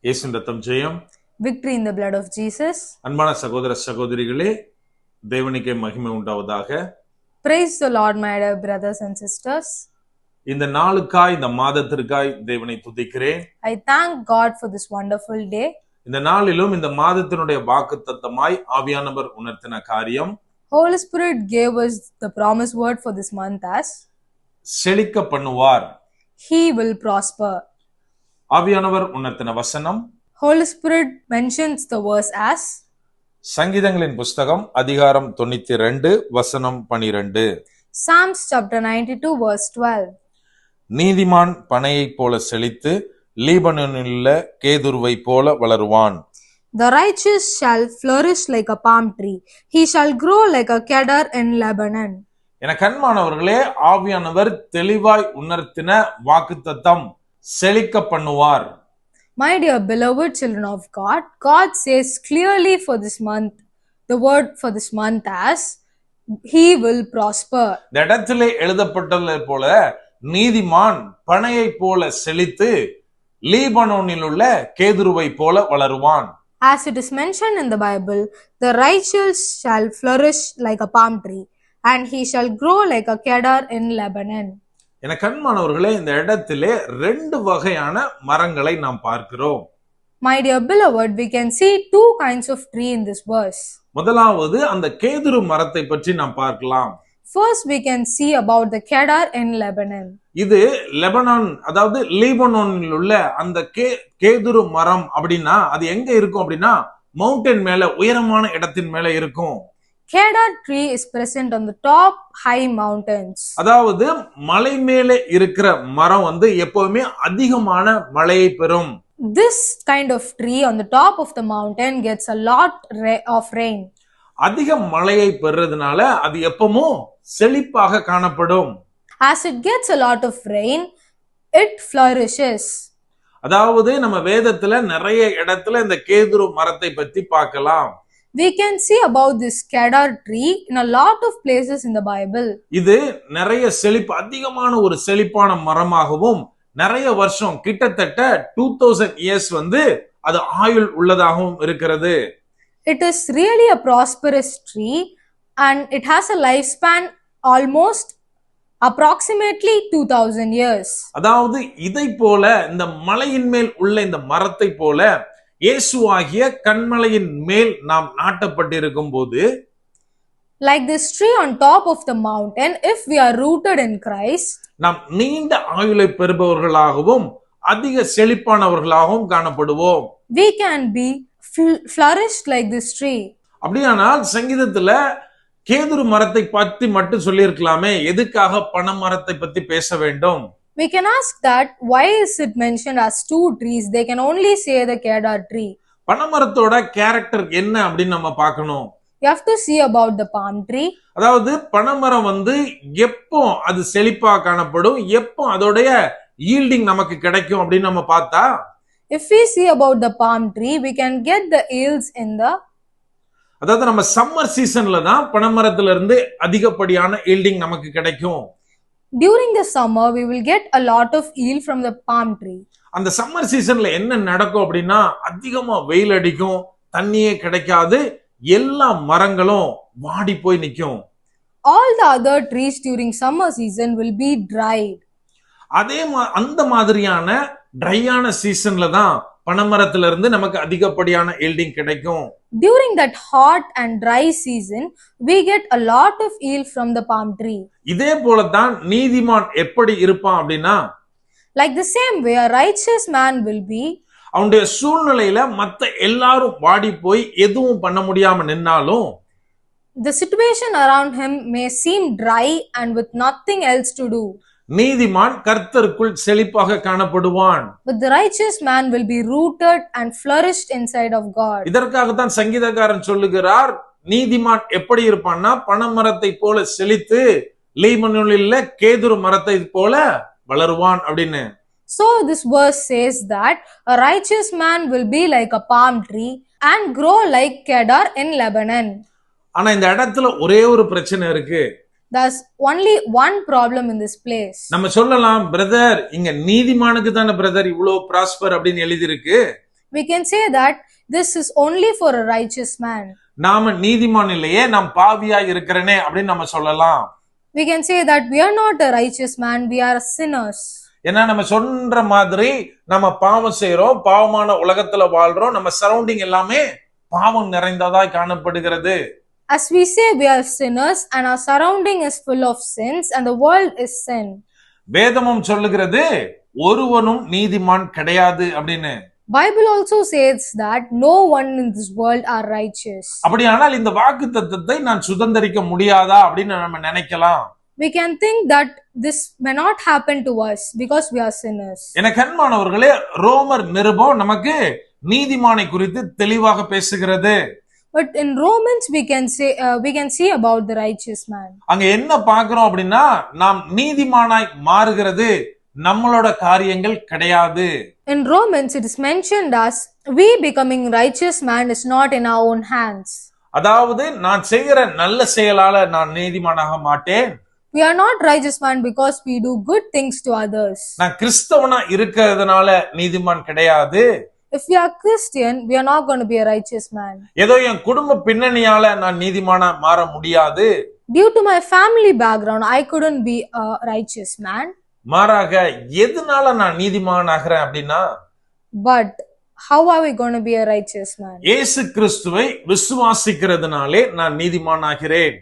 இயேசுவின் ரத்தம் ஜெயம். Victory in the blood of Jesus. அன்பான சகோதர சகோதரிகளே, தேவனுக்கே மகிமை உண்டாவதாக. Praise the Lord, my dear brothers and sisters. இந்த நாளுக்காய், இந்த மாதத்திற்காய் தேவனை துதிக்கிறேன். I thank God for this wonderful day. இந்த நாளிலும் இந்த மாதத்தினுடைய வாக்குத்தத்தமாய் ஆவியானவர் உணர்த்தின காரியம், Holy Spirit gave us the promised word for this month as செழிக்க பண்ணுவார். He will prosper. ஆவியானவர் உணர்த்தின வசனம், Holy Spirit mentions the verse as சங்கீதங்களின் புஸ்தகம் அதிகாரம் 92 வசனம் 12. Psalms chapter 92 verse 12. நீதிமான் பனையைப் போல செழித்து லீபனோனிலுள்ள கேதுருவை போல வளருவான். The righteous shall flourish like a palm tree. He shall grow like a cedar in Lebanon. என கண்மானவர்களே, ஆவியானவர் தெளிவாய் உணர்த்தின வாக்குத்தத்தம் செழிக்க பண்ணுவார். My dear beloved children of God, God says clearly for this month, the word for this month as He will prosper. இந்த இடத்திலே எழுதப்பட்டதை போல நீதிமான் பனையை போல செழித்து லீபனோனில் உள்ள கேதுருவை போல வளருவான். As it is mentioned in the Bible, the righteous shall flourish like a palm tree, and he shall grow like a cedar in Lebanon. என கண்மானவர்களே, இந்த இடத்திலே ரெண்டு வகையான மரங்களை நாம் பார்க்கிறோம். My dear beloved, we can see two kinds of tree in this verse. முதலாவது அந்த கேதுரு மரத்தை பற்றி நாம் பார்க்கலாம். First, we can see about the cedar in Lebanon. இது லெபனான், அதாவது லீபனோனில் உள்ள அந்த கேதுரு மரம் அப்படின்னா அது எங்க இருக்கும் அப்படின்னா மவுண்டன் மேல, உயரமான இடத்தின் மேல இருக்கும். Cedar tree is present on the top high mountains. அதாவது மலை மேலே இருக்கிற மரம் எப்பவுமே அதிகமான மழையை பெறும். This kind of tree on the top of the mountain gets a lot of rain. அதிக மழையை பெறுறதுனால அது எப்பவும் செழிப்பாக காணப்படும். As it gets a lot of rain, it flourishes. அதாவது நம்ம வேதத்துல நிறைய இடத்துல இந்த கேதுரு மரத்தை பத்தி பார்க்கலாம். We can see about this cedar tree in a lot of places in the Bible. இது நிறைய செழிப்பு, அதிகமான ஒரு செழிப்பான மரமாகவும் நிறைய வருஷம், கிட்டத்தட்ட 2000 years அது ஆயுள் உள்ளதாகவும் இருக்கிறது. It is really a prosperous tree and it has a lifespan almost approximately 2000 years. அதாவது இதை போல இந்த மலையின் மேல் உள்ள இந்த மரத்தை போல இயேசுவாகிய கன்மலையின் மேல் நாம் நாட்டப்பட்டிருக்கும் போது, like this tree on top of the mountain, if we are rooted in Christ, நாம் நீண்ட ஆயுளை பெறுபவர்களாகவும் அதிக செழிப்பானவர்களாகவும் காணப்படுவோம். we can be flourished like this tree. அப்படியானால் சங்கீதத்துல கேதுரு மரத்தை பத்தி மட்டும் சொல்லியிருக்கலாமே, எதுக்காக பனை மரத்தை பத்தி பேச வேண்டும்? We can ask that why is it mentioned as two trees? They can only say the cedar tree. பனைமரத்தோட கேரக்டர் என்ன அப்படின்னு நம்ம பார்க்கணும். You have to see about the palm tree. அதாவது பனைமரம் எப்போ அது செழிப்பா காணப்படும், எப்போ அதோடைய ஈல்டிங் நமக்கு கிடைக்கும் அப்படின்னு நம்ம பார்த்தா, if we see about the palm tree, we can get the yields in the, அதாவது நம்ம சம்மர் சீசன்ல தான் பனைமரத்துல இருந்து அதிகப்படியான ஈல்டிங் நமக்கு கிடைக்கும். during the summer we will get a lot of yield from the palm tree. அந்த சம்மர் சீசன்ல என்ன நடக்கும் அப்படின்னா அதிகமா வெயில் அடிக்கும், தண்ணியே கிடைக்காது, எல்லா மரங்களும் வாடி போய் நிக்கும். all the other trees during summer season will be dried. அந்த மாதிரியான ட்ரையான சீசன்ல தான் பனைமரத்துல இருந்து நமக்கு அதிகப்படியான ஈல்டிங் கிடைக்கும். during that hot and dry season we get a lot of yield from the palm tree. இதே போல தான் நீதிமான் எப்படி இருப்பான் அப்படின்னா, like the same way a righteous man will be, அவனுடைய சூழ்நிலையில மத்த எல்லாரும் வாடி போய் எதுவும் பண்ண முடியாம நின்னாலும், the situation around him may seem dry and with nothing else to do, நீதிமான் கர்த்தருக்குள் செழிப்பாக காணப்படுவான். but the righteous man will be rooted and flourished inside of God. இதற்காகத்தான் சங்கீதக்காரன் சொல்லுகிறார், நீதிமான் எப்படி இருப்பான்னா பனைமரத்தை போல செழித்து லீபனோனிலுள்ள கேதுரு மரத்தை போல வளருவான் அப்படின்னு. So this verse says that a righteous man will be like a palm tree and grow like cedar in Lebanon. ஆனா இந்த இடத்துல ஒரே ஒரு பிரச்சனை இருக்கு. There's only one problem in this place. நம்ம சொல்லலாம், பிரதர் இங்க நீதிமானுக்கு தானே பிரதர் இவ்வளவு பிராஸ்பர் அப்படின்னு எழுதி இருக்கு. we can say that this is only for a righteous man. நாம நீதிமான் இல்லையே, நாம் பாவியா இருக்கிறனே அப்படின்னு நம்ம சொல்லலாம். We can say that we are not a righteous man, we are sinners. ஏன்னா நம்ம சொல்ற மாதிரி நம்ம பாவம் செய்யறோம், பாவமான உலகத்துல வாழ்றோம், நம்ம சரௌண்டிங் எல்லாமே பாவம் நிறைந்ததாய் காணப்படுகிறது. As we say, we are sinners and our surrounding is full of sins and the world is sin. வேதமும் சொல்லுகிறது ஒருவனும் நீதிமான் கிடையாது அப்படின்னு. Bible also says that no one in this world are righteous. அப்படியானால் இந்த வாக்குத்தத்தத்தை நான் சுதந்தரிக்க முடியாதா அப்படின்னு நம்ம நினைக்கலாம். We can think that this may not happen to us because we are sinners. எனக்கு அன்பானவர்களே, ரோமர் நிருபம் நமக்கு நீதிமானை குறித்து தெளிவாக பேசுகிறது. But in Romans we can see about the righteous man. அங்க என்ன பார்க்கிறோம் அப்படின்னா, நாம் நீதிமானாய் மாறுகிறது நம்மளோட காரியங்கள் கிடையாது. In Romans it is mentioned as we becoming righteous man is not in our own hands. அதாவது நான் செய்கிற நல்ல செயலால நான் நீதிமானாக மாட்டேன். We are not righteous man because we do good things to others. நான் கிறிஸ்தவனா இருக்கிறதுனால நீதிமான் கிடையாது. If we are Christian, we are not going to be a righteous man. ஏதோ என் குடும்ப பின்னணியால நான் நீதிமானா மாற முடியாது. Due to my family background, I couldn't be a righteous man. மாறாக எதனால நான் நீதிமான் ஆகிறேன் அப்படின்னா, But how are we going to be a righteous man? இயேசு கிறிஸ்துவை விசுவாசிக்கிறதுனாலே நான் நீதிமான் ஆகிறேன்.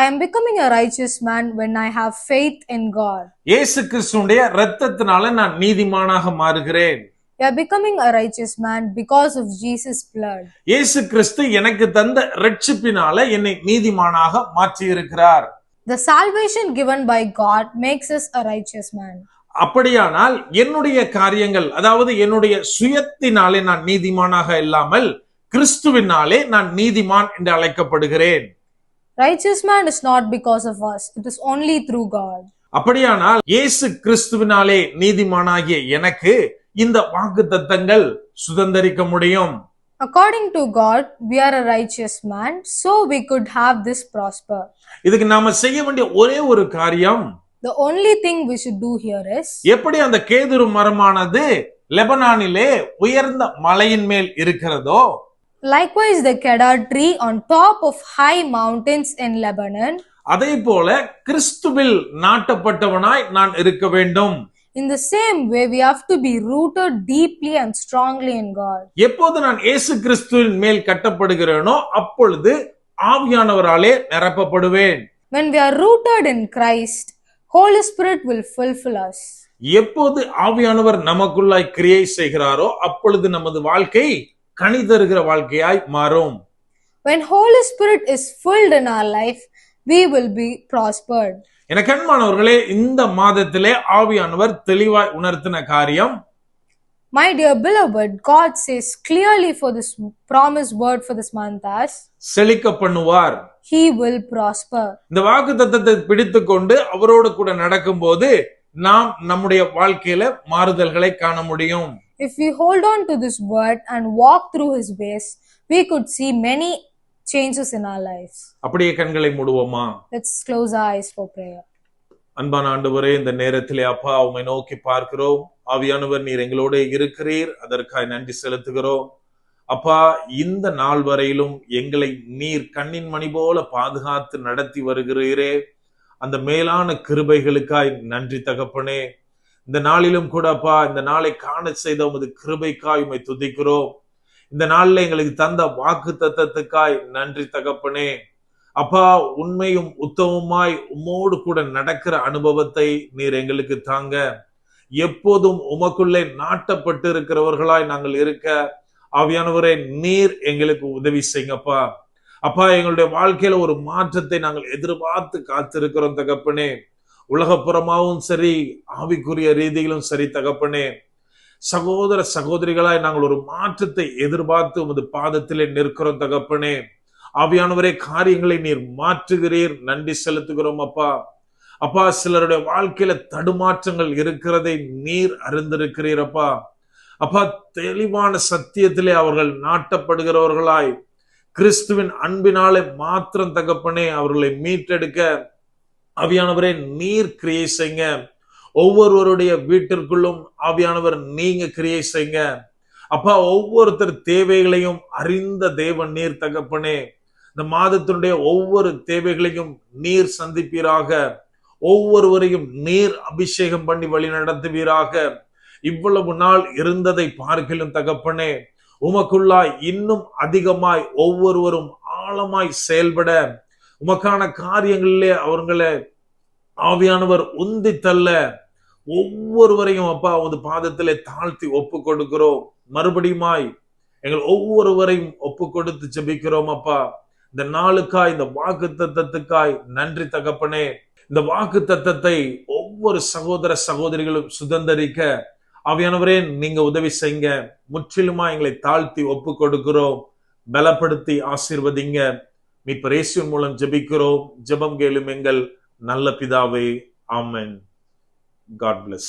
I am becoming a righteous man when I have faith in God. இயேசு கிறிஸ்துவுடைய இரத்தத்தினால நான் நீதிமானாக மாறுகிறேன். We are becoming a righteous man because of Jesus' blood. இயேசு கிறிஸ்து எனக்கு தந்த இரட்சிப்பினால என்னை நீதிமானாக மாற்றி இருக்கிறார். The salvation given by God makes us a righteous man. அப்படியானால் என்னுடைய காரியங்கள், அதாவது என்னுடைய சுயத்தினாலே நான் நீதிமானாக இல்லாமல் கிறிஸ்துவினாலே நான் நீதிமான் என்று அழைக்கப்படுகிறேன். Righteous man is not because of us, it is only through God. அப்படியானால் இயேசு கிறிஸ்துவினாலே நீதிமானாகிய எனக்கு இந்த வாக்குத்தத்தங்கள் சுதந்தரிக்க முடியும். According to God, we are a righteous man, so we could have this prosper. இதுக்கு நாம செய்ய வேண்டிய ஒரே ஒரு காரியம், The only thing we should do here is, எப்படி அந்த கேதுரு மரமானது லெபனானிலே உயர்ந்த மலையின் மேல் இருக்கிறதோ, likewise the cedar tree on top of high mountains in Lebanon, அதே போல கிறிஸ்துவில் நாட்டப்பட்டவனாய் நான் இருக்க வேண்டும். in the same way we have to be rooted deeply and strongly in God. எப்போது நான் இயேசு கிறிஸ்துவின் மேல் கட்டப்படுகிறேனோ அப்பொழுது ஆவியானவராலே நிரப்பப்படுவேன். When we are rooted in Christ, Holy Spirit will fulfill us. எப்போது ஆவியானவர் நமக்குள்ளாய் கிரியை செய்கிறாரோ அப்பொழுது நமது வாழ்க்கை கனி தருகிற வாழ்க்கையாய் மாறும். When Holy Spirit is filled in our life, we will be prospered. எனக்கு அன்பானவர்களே, இந்த மாதத்திலே ஆவியானவர் தெளிவாய் உணர்த்தின காரியம், My dear beloved, God says clearly for this promised word for this month as, செழிக்க பண்ணுவார். He will prosper. இந்த வாக்குத்தத்தத்தை பிடித்துக் கொண்டு அவரோடு கூட நடக்கும்போது நாம் நம்முடைய வாழ்க்கையில மாறுதல்களை காண முடியும். If we hold on to this word and walk through His ways, we could see many changes in our lives. அப்படியே கண்களை மூடுவோமா? Let's close our eyes for prayer. அன்பான ஆண்டவரே, இந்த நேரத்திலே அப்பா உம்மை நோக்கி பார்க்கிறோம். ஆவியானவர் நீர் எங்களோட இருக்கிறீர், அதற்காக நன்றி செலுத்துகிறோம். அப்பா, இந்த நாள் வரையிலும் எங்களை நீர் கண்ணின் மணி போல பாதுகாத்து நடத்தி வருகிறீரே, அந்த மேலான கிருபைகளுக்காய் நன்றி தகப்பனே. இந்த நாளிலும் கூட அப்பா, இந்த நாளை காண செய்த உமது கிருபைக்காய் உம்மை துதிக்கிறோம். இந்த நாள்ல எங்களுக்கு தந்த வாக்கு தத்தத்துக்காய் நன்றி தகப்பனே. அப்பா, உண்மையும் உத்தமமாய் உம்மோடு கூட நடக்கிற அனுபவத்தை நீர் எங்களுக்கு தாங்க. எப்போதும் உமக்குள்ளே நாட்டப்பட்டு இருக்கிறவர்களாய் நாங்கள் இருக்க ஆவியானவரே நீர் எங்களுக்கு உதவி செய்யுங்கப்பா. அப்பா, எங்களுடைய வாழ்க்கையில ஒரு மாற்றத்தை நாங்கள் எதிர்பார்த்து காத்திருக்கிறோம் தகப்பனே. உலகப்புறமாவும் சரி, ஆவிக்குரிய ரீதியிலும் சரி தகப்பனே. சகோதர சகோதரிகளாய் நாங்கள் ஒரு மாற்றத்தை எதிர்பார்த்து உமது பாதத்திலே நிற்கிறோம் தகப்பனே. ஆவியானவரே, காரியங்களை நீர் மாற்றுகிறீர், நன்றி செலுத்துகிறோம் அப்பா. அப்பா, சிலருடைய வாழ்க்கையில தடுமாற்றங்கள் இருக்கிறதை நீர் அறிந்திருக்கிறீர் அப்பா. அப்பா, தெளிவான சத்தியத்திலே அவர்கள் நாட்டப்படுகிறவர்களாய் கிறிஸ்துவின் அன்பினாலே மாத்திரம் தகப்பனே அவர்களை மீட்டெடுக்க ஆவியானவரே நீர் கிரியை செய்யுங்க. ஒவ்வொருவருடைய வீட்டிற்குள்ளும் ஆவியானவர் நீங்க கிரியை செய்யுங்க. அப்பா, ஒவ்வொருத்தர் தேவைகளையும் அறிந்த தேவன் நீர் தகப்பனே. இந்த மாதத்தினுடைய ஒவ்வொரு தேவைகளையும் நீர் சந்திப்பீராக. ஒவ்வொருவரையும் நீர் அபிஷேகம் பண்ணி வழி நடத்துவீராக. இவ்வளவு நாள் இருந்ததை பார்க்கிலும் தகப்பனே, உமக்குள்ளாய் இன்னும் அதிகமாய் ஒவ்வொருவரும் ஆழமாய் செயல்பட உமக்கான காரியங்களிலே அவர்களை ஆவியானவர் உந்தி தள்ள ஒவ்வொருவரையும் அப்பா உமது பாதத்திலே தாழ்த்தி ஒப்பு கொடுக்கிறோம். மறுபடியுமாய் எங்கள் ஒவ்வொருவரையும் ஒப்பு கொடுத்து ஜெபிக்கிறோம் அப்பா. இந்த நாளுக்காய், இந்த வாக்கு தத்தத்துக்காய் நன்றி தகப்பனே. இந்த வாக்கு தத்தத்தை ஒவ்வொரு சகோதர சகோதரிகளும் சுதந்தரிக்க ஆவியானவரே நீங்க உதவி செய்யுங்க. முற்றிலுமா எங்களை தாழ்த்தி ஒப்பு கொடுக்கிறோம். பலப்படுத்தி ஆசீர்வதிங்க. மீட்பர் இயேசுவின் மூலம் ஜெபிக்கிறோம். ஜெபம் கேளும் எங்கள் நல்ல பிதாவே. ஆமென். God bless.